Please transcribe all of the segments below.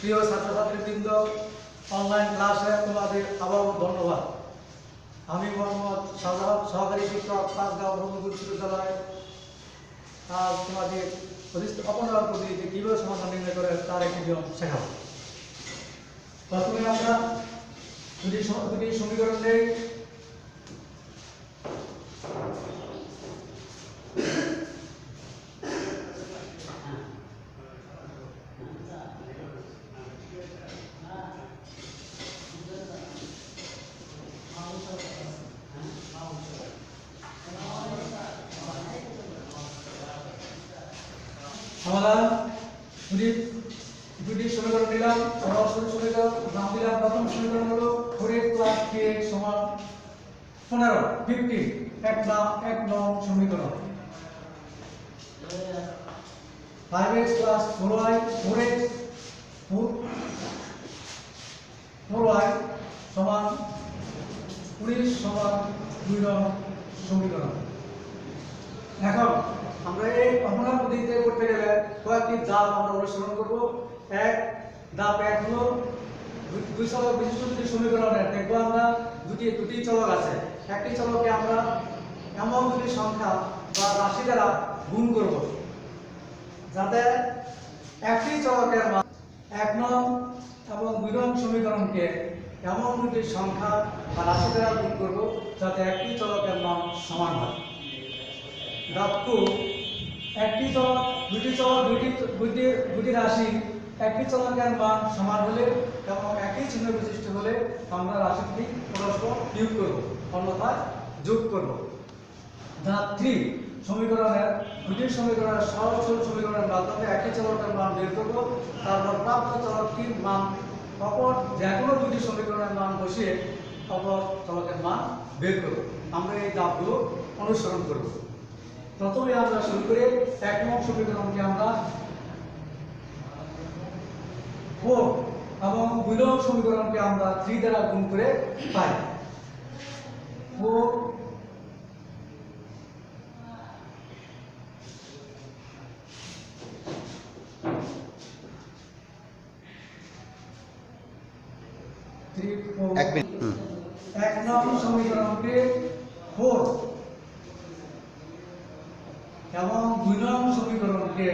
প্রিয় ছাত্রছাত্রীবৃন্দ, অনলাইন ক্লাসে তোমাদের আবারও ধন্যবাদ। আমি মোহাম্মদ শাহজাহান, সহকারী শিক্ষক, পাঁচগাঁও ব্রহ্মপুর বিশ্ববিদ্যালয়। আজ তোমাদের অপনয়ন পদ্ধতিতে কীভাবে সমাধান নির্ণয় করে তার একটি নিয়ম শেখাবো। প্রথমে আমরা দুটি সমীকরণ নেই। সমাধান দুটি সমীকরণ নিলাম। সমীকরণ নাম দিলাম। প্রথম সমীকরণ হলো 4x + 3x সমান 15 এক নং সমীকরণ। 5x + 4y 4y সমান 19 সমান 2 নং সমীকরণ। এখন আমরা এই অপনয়ন পদ্ধতিতে করতে গেলে কয়েকটি ধাপ আমরা অনুসরণ করব। ধাপ 1 হলো দুই চলক বিশিষ্ট দুটি সমীকরণের দেখব আমরা দুটি চলক আছে। একটি চলককে আমরা এমন দুটি সংখ্যা বা রাশি দ্বারা গুণ করব যাতে একটি চলকের মান 1 নং এবং 2 নং সমীকরণকে এমন দুটি সংখ্যা বা রাশি দ্বারা গুণ করব যাতে একটি চলকের মান সমান হয়। ধাপ 2, একটি চলক দুটি রাশি একটি চলকের মান সমান হলে এবং একই চিহ্ন বিশিষ্ট হলে আমরা রাশিটি পরস্পর বিয়োগ করব, অন্যথায় যোগ করব। ধাপ 3, দুটি সমীকরণের সহজ সমীকরণের মাধ্যমে একই চলকের মান বের করব। তারপর প্রাপ্ত চলকটির মান অপর যে কোনো দুটি সমীকরণের মান বসিয়ে অপর চলকের মান বের করব। আমরা এই ধাপগুলো অনুসরণ করব। প্রথমে আমরা শুরু করে 1 নং সমীকরণকে আমরা 4 এবং 2 নং সমীকরণকে আমরা 3 দ্বারা গুণ করে পাই। 4 1 নং সমীকরণকে 4 এবং 2 নং সমীকরণকে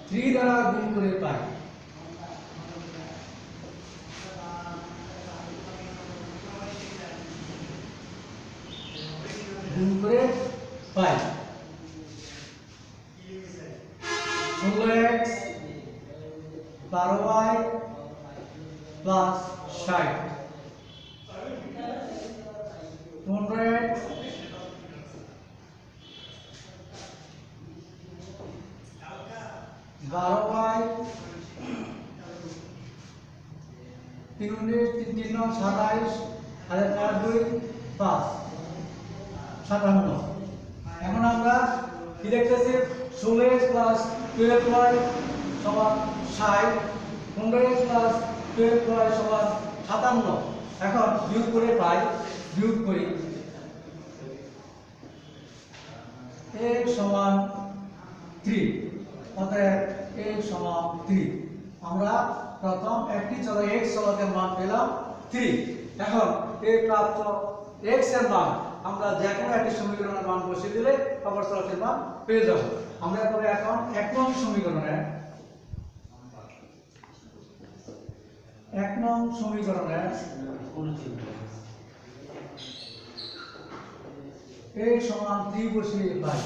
3 দ্বারা গুণ করে পাই। গুণ করে পাই 16x 12y plus 60, 15x 12y 3 9 27 আর 2 5 57। এখন আমরা কি দেখতেছি? 16x + 12y সমান 60, 15x + 12y সমান 57। এখন বিয়োগ করে পাই, বিয়োগ করি x সমান 3, অতএব x সমান 3। আমরা প্রথম একটি চলক x চলকের মান পেলাম 3। এখন এই প্রাপ্ত x এর মান আমরা যে কোনো একটি সমীকরণের মান বসিয়ে দিলে অপর চলকের মান পেয়ে যাব। আমরা এখন 1 নং সমীকরণে x সমান 3 বসিয়ে পাই।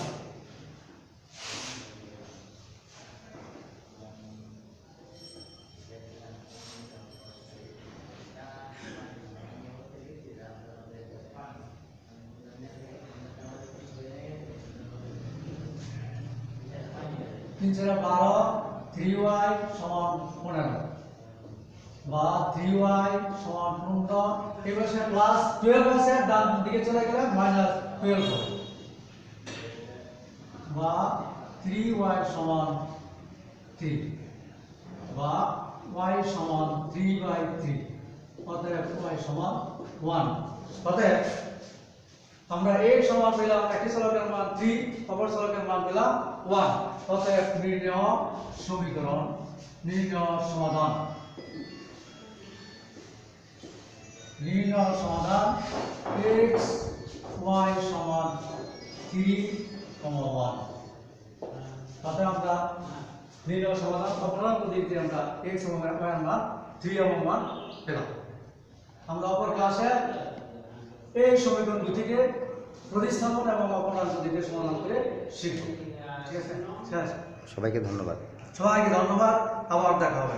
তিন 12, 3y সমান 15 বা 3y সমান 15। এবার সে প্লাস 12 আছে, ডান দিকে চলে গেলে -12 হবে বা 3y সমান 3 বা y সমান 3/3, অতএব y সমান 1। অতএব আমরা a সমান পেলাম একটি চলকের মান 3, অপর চলকের মান পেলাম 1। অতএব নির্ণয় সমীকরণ, নির্ণয় সমাধান, নির্ণয় সমাধান x y সমান 3, 1। তাতে আমরা নির্ণয় সমাধান অপূর্ণাঙ্ক পদ্ধতিতে আমরা x এবং y এর মান 3 এবং 1 পেলাম। আমরা অপর ক্লাসে এই সমীকরণ দুটিকে প্রতিস্থাপন এবং অপূর্ণাঙ্ক পদ্ধতিতে সমাধান করে শিখব। ঠিক আছে? সবাইকে ধন্যবাদ। সবাইকে ধন্যবাদ, আবার দেখা হবে।